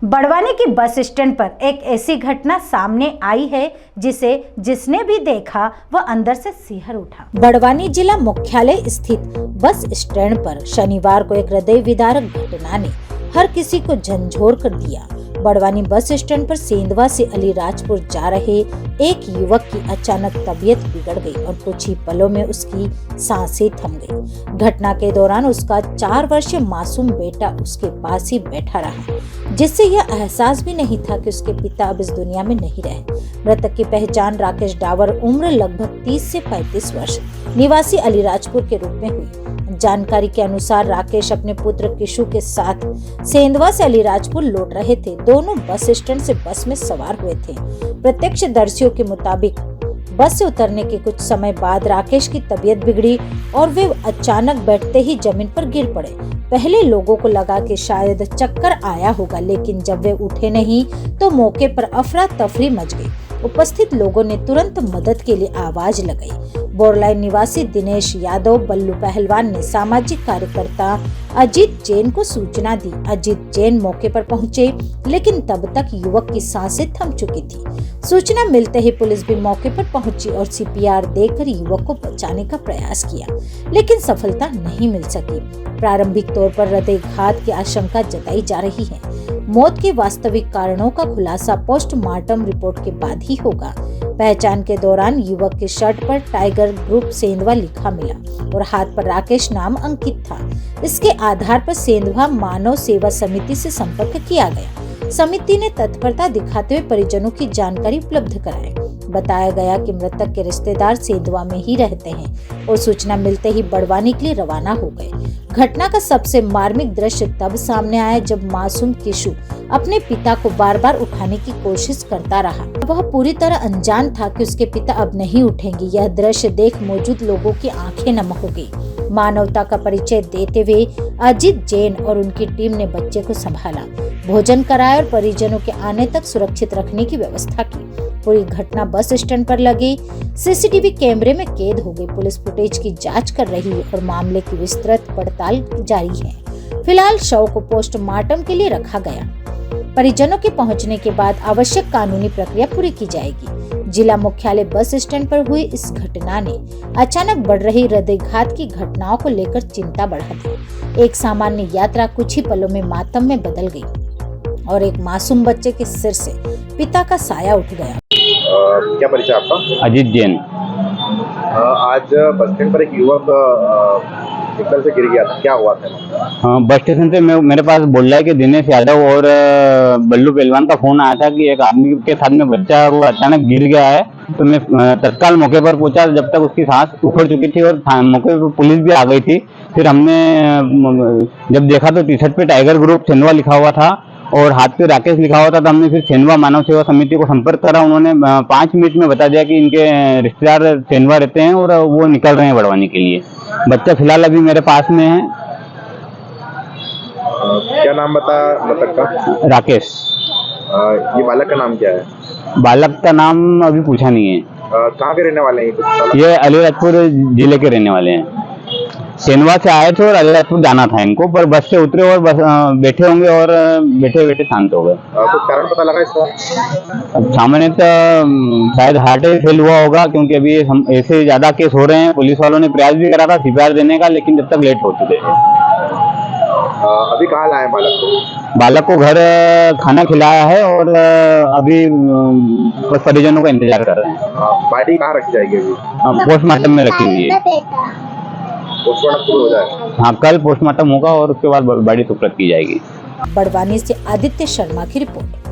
बड़वानी की bus stand पर एक ऐसी घटना सामने आई है जिसने भी देखा वह अंदर से सिहर उठा। बड़वानी जिला मुख्यालय स्थित बस स्टैंड पर शनिवार को एक हृदय विदारक घटना ने हर किसी को झंझोर कर दिया। बड़वानी बस स्टैंड पर सेंधवा से अलीराजपुर जा रहे एक युवक की अचानक तबीयत बिगड़ गई और कुछ ही पलों में उसकी सांसें थम गई। घटना के दौरान उसका 4 वर्षीय मासूम बेटा उसके पास ही बैठा रहा, जिससे यह एहसास भी नहीं था कि उसके पिता अब इस दुनिया में नहीं रहे। मृतक की पहचान राकेश डावर उम्र लगभग 30 से 35 वर्ष निवासी अलीराजपुर के रूप में हुई। जानकारी के अनुसार राकेश अपने पुत्र किशु के साथ सेंधवा से अलीराजपुर लौट रहे थे। दोनों बस स्टैंड से बस में सवार हुए थे। प्रत्यक्षदर्शियों के मुताबिक बस से उतरने के कुछ समय बाद राकेश की तबीयत बिगड़ी और वे अचानक बैठते ही जमीन पर गिर पड़े। पहले लोगों को लगा कि शायद चक्कर आया होगा, लेकिन जब वे उठे नहीं तो मौके पर अफरा तफरी मच गई। उपस्थित लोगों ने तुरंत मदद के लिए आवाज लगाई। बोरलाई निवासी दिनेश यादव बल्लू पहलवान ने सामाजिक कार्यकर्ता अजीत जैन को सूचना दी। अजीत जैन मौके पर पहुंचे, लेकिन तब तक युवक की सांसें थम चुकी थी। सूचना मिलते ही पुलिस भी मौके पर पहुंची और सीपीआर देकर युवक को बचाने का प्रयास किया, लेकिन सफलता नहीं मिल सकी। प्रारंभिक तौर पर हृदयघात की आशंका जताई जा रही है। मौत के वास्तविक कारणों का खुलासा पोस्टमार्टम रिपोर्ट के बाद ही होगा। पहचान के दौरान युवक के शर्ट पर टाइगर ग्रुप सेंधवा लिखा मिला और हाथ पर राकेश नाम अंकित था। इसके आधार पर सेंधवा मानव सेवा समिति से संपर्क किया गया। समिति ने तत्परता दिखाते हुए परिजनों की जानकारी उपलब्ध कराई। बताया गया कि मृतक के रिश्तेदार सेंधवा में ही रहते हैं और सूचना मिलते ही बड़वानी के लिए रवाना हो गए। घटना का सबसे मार्मिक दृश्य तब सामने आया जब मासूम किशु अपने पिता को बार बार उठाने की कोशिश करता रहा। वह पूरी तरह अनजान था कि उसके पिता अब नहीं उठेंगे। यह दृश्य देख मौजूद लोगों की आंखें नम हो गई। मानवता का परिचय देते हुए अजीत जैन और उनकी टीम ने बच्चे को संभाला, भोजन कराया और परिजनों के आने तक सुरक्षित रखने की व्यवस्था की। पूरी घटना बस स्टैंड पर लगे सीसीटीवी कैमरे में कैद हो गई। पुलिस फुटेज की जांच कर रही है और मामले की विस्तृत पड़ताल जारी है। फिलहाल शव को पोस्टमार्टम के लिए रखा गया। परिजनों के पहुंचने के बाद आवश्यक कानूनी प्रक्रिया पूरी की जाएगी। जिला मुख्यालय बस स्टैंड पर हुई इस घटना ने अचानक बढ़ रही हृदयघात की घटनाओं को लेकर चिंता बढ़ा दी। एक सामान्य यात्रा कुछ ही पलों में मातम में बदल गई और एक मासूम बच्चे के सिर से पिता का साया उठ गया। क्या परिचय आपका? अजीत जैन। आज बस स्टैंड पर एक युवक एकदम से गिर गया था, क्या हुआ था? हाँ, बस स्टेशन से मेरे पास बोल रहा है कि दिनेश यादव और बल्लू पहलवान का फोन आया था कि एक आदमी के साथ में बच्चा वो अचानक गिर गया है। तो मैं तत्काल मौके पर पहुंचा। जब तक उसकी सांस उखड़ चुकी थी और मौके पर पुलिस भी आ गई थी। फिर हमने जब देखा तो टी शर्ट पे टाइगर ग्रुप सेंधवा लिखा हुआ था और हाथ पे राकेश लिखा हुआ था। तो हमने फिर सेंधवा मानव सेवा समिति को संपर्क करा। उन्होंने 5 मिनट में बता दिया कि इनके रिश्तेदार सेंधवा रहते हैं और वो निकल रहे हैं बड़वानी के लिए। बच्चा फिलहाल अभी मेरे पास में है। क्या नाम बता मृतक का? राकेश। ये बालक का नाम क्या है? बालक का नाम अभी पूछा नहीं है। कहाँ के रहने वाले हैं ये अलीराजपुर जिले के रहने वाले हैं। सेंधवा से आए थे और अलीराजपुर जाना था इनको, पर बस से उतरे और बस बैठे होंगे और बैठे बैठे शांत हो गए। कुछ कारण पता लगा इसका? सामान्य तो शायद हार्ट फेल हुआ होगा, क्योंकि अभी ऐसे ज्यादा केस हो रहे हैं। पुलिस वालों ने प्रयास भी करा था सीपीआर देने का, लेकिन जब तक लेट हो चुके थे। अभी कहाँ लाए बालक को? बालक को घर खाना खिलाया है और अभी परिजनों का इंतजार कर रहे हैं। बॉडी कहाँ रखी जाएगी? अभी पोस्टमार्टम में रखी हुई है। पोस्टमार्टम शुरू हो जाएगा? हाँ, कल पोस्टमार्टम होगा और उसके बाद बॉडी सुपुर्द की जाएगी। बड़वानी से आदित्य शर्मा की रिपोर्ट।